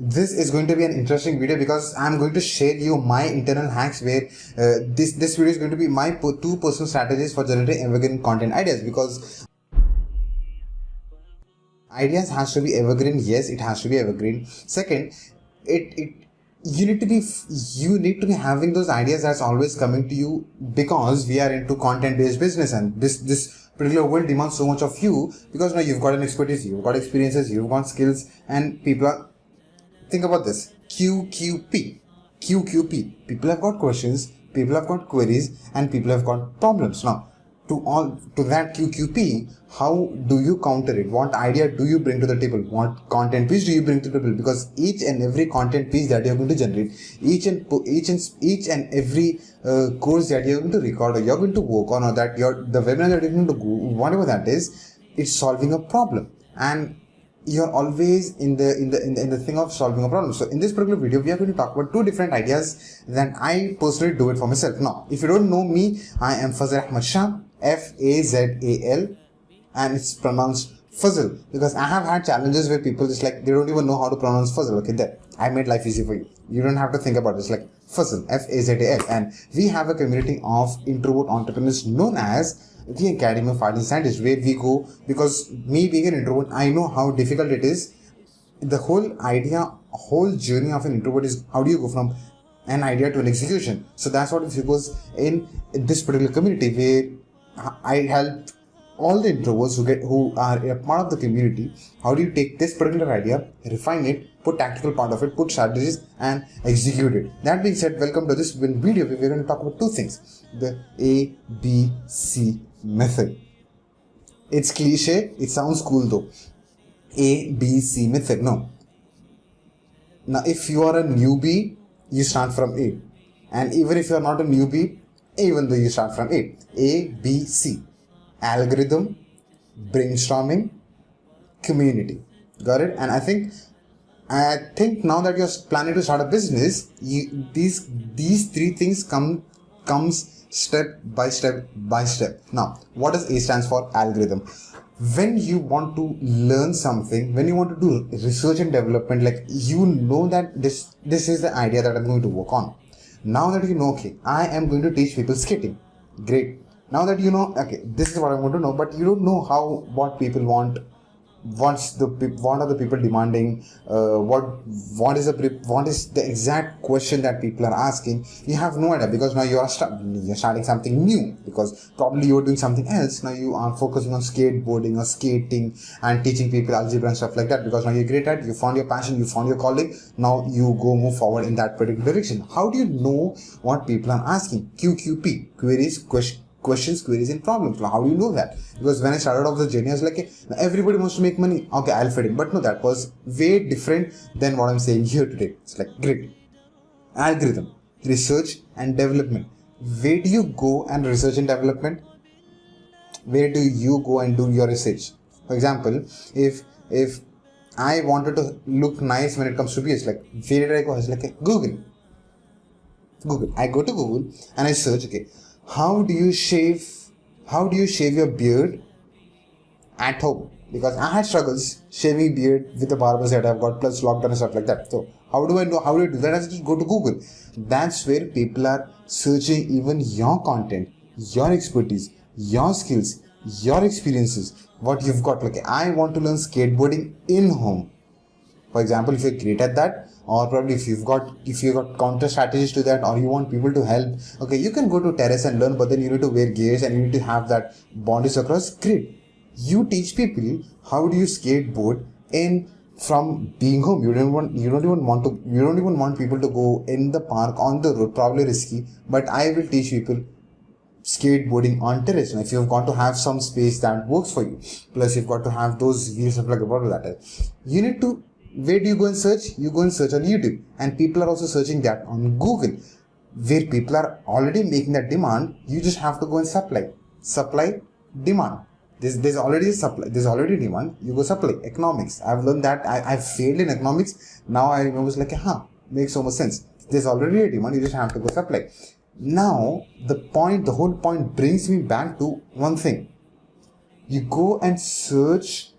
This is going to be an interesting video because I'm going to share you my internal hacks where this video is going to be my two personal strategies for generating evergreen content ideas. Because ideas has to be evergreen. Yes, it has to be evergreen. Second, you need to be having those ideas that's always coming to you, because we are into content based business, and this particular world demands so much of you, because now you've got an expertise, you've got experiences, you've got skills, and people are, think about this, QQP. People have got questions, people have got queries, and people have got problems. Now, to that QQP, how do you counter it? What idea do you bring to the table? What content piece do you bring to the table? Because each and every content piece that you're going to generate, each and every course that you're going to record, or you're going to work on, or that the webinar that you're going to go, whatever that is, it's solving a problem. And you're always in the thing of solving a problem. So in this particular video, we are going to talk about two different ideas that I personally do it for myself. Now, if you don't know me, I am Fazal Ahmad Shah, Fazal, and it's pronounced Fazal, because I have had challenges where people just like, they don't even know how to pronounce Fazal. Okay, there, I made life easy for you. You don't have to think about it. It's like Fazal, Fazal, and we have a community of introvert entrepreneurs known as the Academy of Art and Scientists, where we go, because me being an introvert, I know how difficult it is. The whole journey of an introvert is, how do you go from an idea to an execution? So that's what it goes in this particular community, where I help all the introverts who are a part of the community. How do you take this particular idea, refine it, put tactical part of it, put strategies, and execute it? That being said, welcome to this video where we're going to talk about two things: the ABC method. It's cliche, it sounds cool though. ABC method. No. Now, if you are a newbie, you start from A. And even if you are not a newbie, even though you start from A. ABC. Algorithm, brainstorming, community. Got it? And I think now that you're planning to start a business, these three things comes step by step. Now, what does A stands for? Algorithm. When you want to learn something, when you want to do research and development, like, you know that this is the idea that I'm going to work on. Now that you know, okay, I am going to teach people skating. Great. Now that you know, okay, this is what I want to know, but you don't know what people want. What are the people demanding? What is the exact question that people are asking? You have no idea, because now you're starting something new, because probably you're doing something else. Now you are focusing on skateboarding or skating and teaching people algebra and stuff like that, because now you're great at it. You found your passion, you found your calling. Now you move forward in that particular direction. How do you know what people are asking? QQP, questions, queries, and problems. How do you know that? Because when I started off the journey, I was like, hey, everybody wants to make money. Okay, I'll fit in. But no, that was way different than what I'm saying here today. It's like, great. Algorithm, research and development. Where do you go and research and development? Where do you go and do your research? For example, if I wanted to look nice when it comes to beards, like, where did I go? I was like, Google. I go to Google and I search, okay, how do you shave your beard at home? Because I had struggles shaving beard with the barbers that I've got, plus lockdown and stuff like that. So how do I do that? I just go to Google. That's where people are searching even your content, your expertise, your skills, your experiences, what you've got. Like, I want to learn skateboarding in home. For example, if you're great at that, or probably if you've got counter strategies to that, or you want people to help, okay, you can go to terrace and learn, but then you need to wear gears and you need to have that bondage across. Great. You teach people how do you skateboard from being home. You don't even want people to go in the park on the road, probably risky, but I will teach people skateboarding on terrace. And if you've got to have some space that works for you, plus you've got to have those wheels and like about that, you need to. Where do you go and search? You go and search on YouTube, and people are also searching that on Google, where people are already making that demand. You just have to go and supply demand. There's already supply, there's already demand. You go supply. Economics, I've learned that. I failed in economics. Now I remember, it's like, makes so much sense. There's already a demand, you just have to go supply. Now the whole point brings me back to one thing. You go and search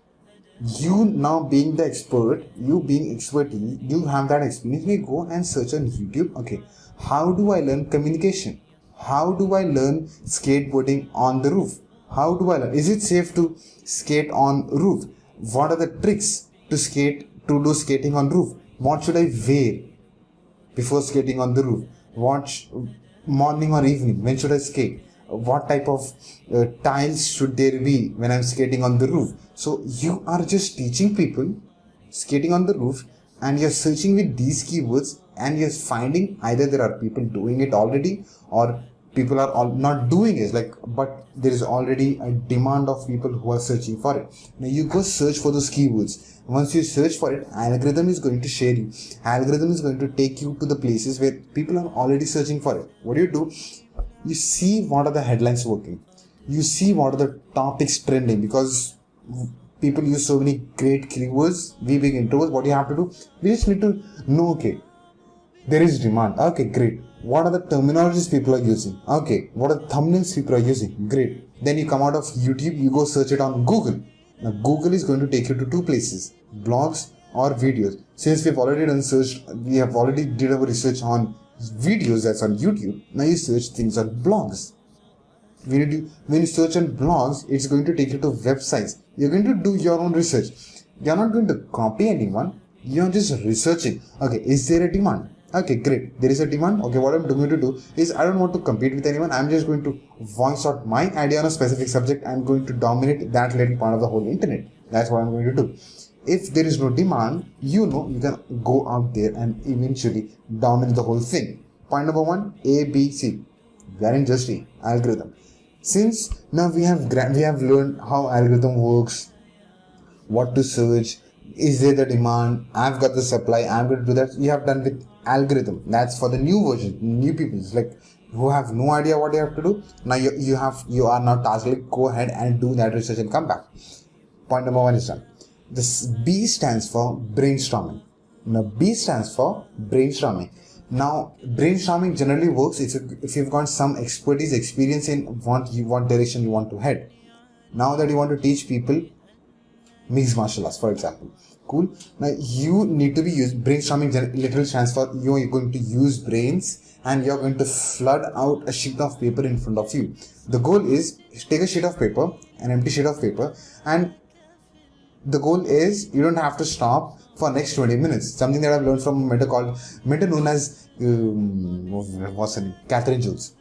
You now being the expert, you being expertise, you have that experience, you go and search on YouTube. Okay, how do I learn communication? How do I learn skateboarding on the roof? How do I learn? Is it safe to skate on roof? What are the tricks to do skating on roof? What should I wear before skating on the roof? Morning or evening? When should I skate? What type of tiles should there be when I'm skating on the roof? So you are just teaching people skating on the roof, and you're searching with these keywords, and you're finding either there are people doing it already, or people are all not doing it, but there is already a demand of people who are searching for it. Now you go search for those keywords. Once you search for it, algorithm is going to share you. Algorithm is going to take you to the places where people are already searching for it. What do? You see what are the headlines working. You see what are the topics trending, because people use so many great keywords. We being introverts, what you have to do? We just need to know, okay, there is demand. Okay, great. What are the terminologies people are using? Okay, what are the thumbnails people are using? Great. Then you come out of YouTube, you go search it on Google. Now Google is going to take you to two places, blogs or videos. Since we have already did our research on videos that's on YouTube, now you search things on blogs. When you search on blogs, it's going to take you to websites. You're going to do your own research. You're not going to copy anyone. You're just researching. Okay, is there a demand? Okay, great. There is a demand. Okay, what I'm going to do is, I don't want to compete with anyone. I'm just going to voice out my idea on a specific subject. I'm going to dominate that little part of the whole internet. That's what I'm going to do. If there is no demand, you can go out there and eventually dominate the whole thing. Point number 1, A, B, C. We are in just A, algorithm. Since now we have learned how algorithm works, what to search, is there the demand, I've got the supply, I'm going to do that. You have done with algorithm. That's for the new version, new people who have no idea what they have to do. Now you are now tasked, go ahead and do that research and come back. Point number 1 is done. This B stands for brainstorming. Now B stands for brainstorming. Now brainstorming generally works if you've got some experience in what direction you want to head. Now that you want to teach people mixed martial arts, for example. Cool. Now you need to be brainstorming literally stands for you're going to use brains, and you're going to flood out a sheet of paper in front of you. The goal is take a sheet of paper, an empty sheet of paper, and the goal is you don't have to stop for next 20 minutes. Something that I've learned from a mentor known as what's her name? Catherine Jules.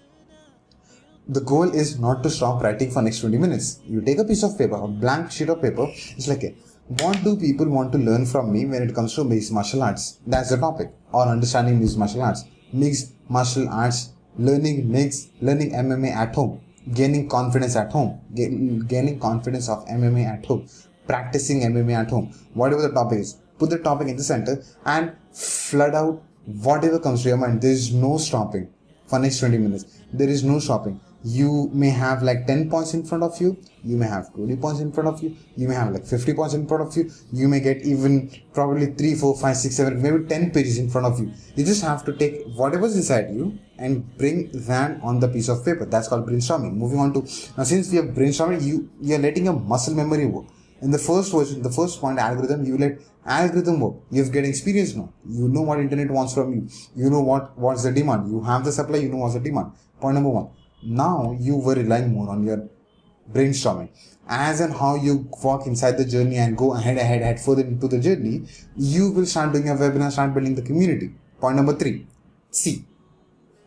The goal is not to stop writing for next 20 minutes. You take a piece of paper, a blank sheet of paper. It's like, what do people want to learn from me when it comes to mixed martial arts? That's the topic. Or understanding mixed martial arts. Mixed martial arts, learning MMA at home, gaining confidence at home, gaining confidence of MMA at home, practicing MMA at home. Whatever the topic is, put the topic in the center and flood out whatever comes to your mind. There is no stopping for next 20 minutes. There is no stopping. You may have 10 points in front of you. You may have 20 points in front of you. You may have 50 points in front of you. You may get even probably 3, 4, 5, 6, 7, maybe 10 pages in front of you. You just have to take whatever's inside you and bring that on the piece of paper. That's called brainstorming. Moving on to, now since we have brainstorming, you're letting your muscle memory work. In the first version, the first point, algorithm, you let algorithm work. You've get experience now. You know what internet wants from you. You know what's the demand. You have the supply, you know what's the demand. Point number 1. Now you were relying more on your brainstorming. As and how you walk inside the journey and go ahead further into the journey, you will start doing a webinar, start building the community. Point number 3. C.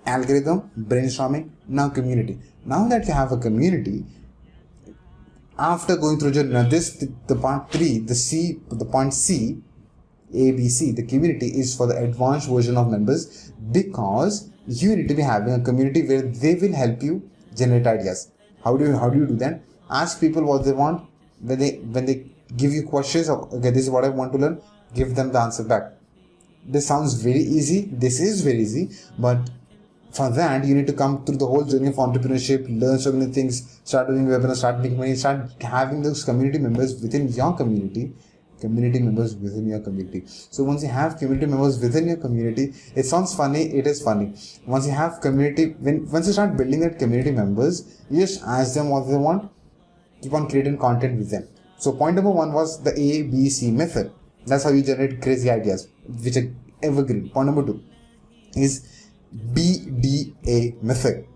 Algorithm, brainstorming, now community. Now that you have a community, after going through journey, now the part 3, the point C, A, B, C, the community is for the advanced version of members, because you need to be having a community where they will help you generate ideas. How do you do that? Ask people what they want. When they give you questions, okay, this is what I want to learn, give them the answer back. This sounds very easy. This is very easy, but for that, you need to come through the whole journey of entrepreneurship, learn so many things, start doing webinars, start making money, start having those community members within your community. So once you have community members within your community, it sounds funny, it is funny. Once you have community, once you start building that community members, you just ask them what they want, keep on creating content with them. So point number one was the ABC method. That's how you generate crazy ideas, which are evergreen. Point number two is BDA method.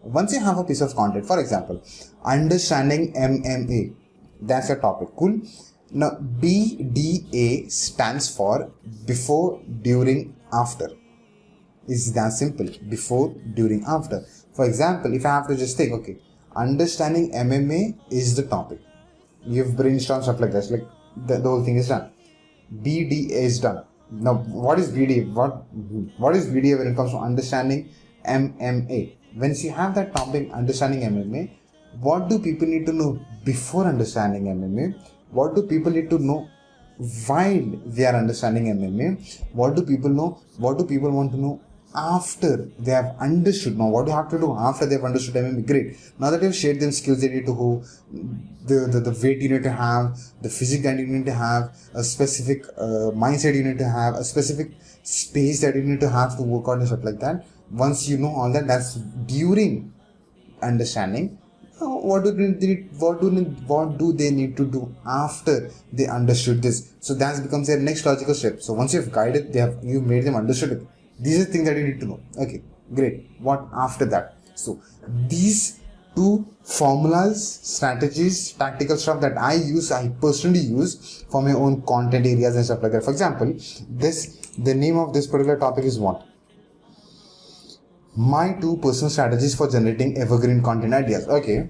Once you have a piece of content, for example, understanding MMA, that's a topic, cool. Now BDA stands for before, during, after. Is that simple? Before, during, after. For example, if I have to just think, okay, understanding MMA is the topic. You've brainstormed stuff like this, like the whole thing is done. BDA is done. Now, what is BDA? What is BDA when it comes to understanding MMA? Once you have that topic, understanding MMA, what do people need to know before understanding MMA? What do people need to know while they are understanding MMA? What do people know? What do people want to know after they have understood? Now, what do you have to do after they have understood MMA? Great. Now that you have shared them skills they need to hold, the weight you need to have, the physique that you need to have, a specific mindset you need to have, a specific space that you need to have to work out and stuff like that. Once you know all that, that's during understanding. What do they need to do after they understood this? So that becomes their next logical step. So once you've guided, you made them understood it. These are things that you need to know. Okay, great. What after that? So these two formulas, strategies, tactical stuff that I personally use for my own content areas and stuff like that. For example, the name of this particular topic is what? My two personal strategies for generating evergreen content ideas. Okay,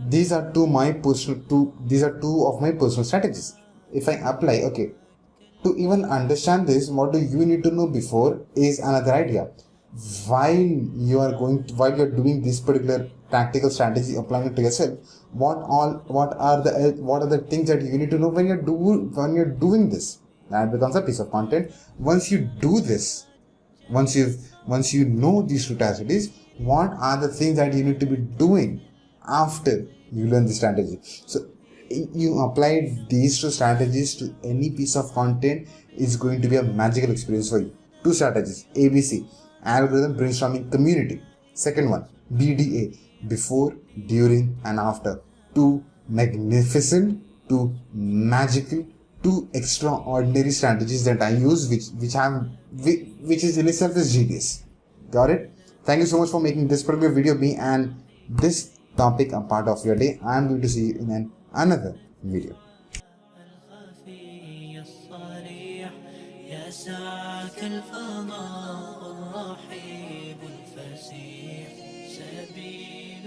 these are two of my personal strategies. If I apply, okay, to even understand this, what do you need to know before is another idea. While you are doing this particular tactical strategy, applying it to yourself, what are the things that you need to know when you're doing this? That becomes a piece of content. Once you do this, once you know these two strategies, what are the things that you need to be doing after you learn the strategy? So you apply these two strategies to any piece of content, is going to be a magical experience for you. Two strategies: ABC, algorithm, brainstorming, community. Second one, BDA, before, during, and after. Two magnificent, two magical, two extraordinary strategies that I use, which is in itself is genius. Got it? Thank you so much for making this particular video me and this topic a part of your day. I am going to see you in another video. يسعك الفضاء الرحيب الفسيح سبيل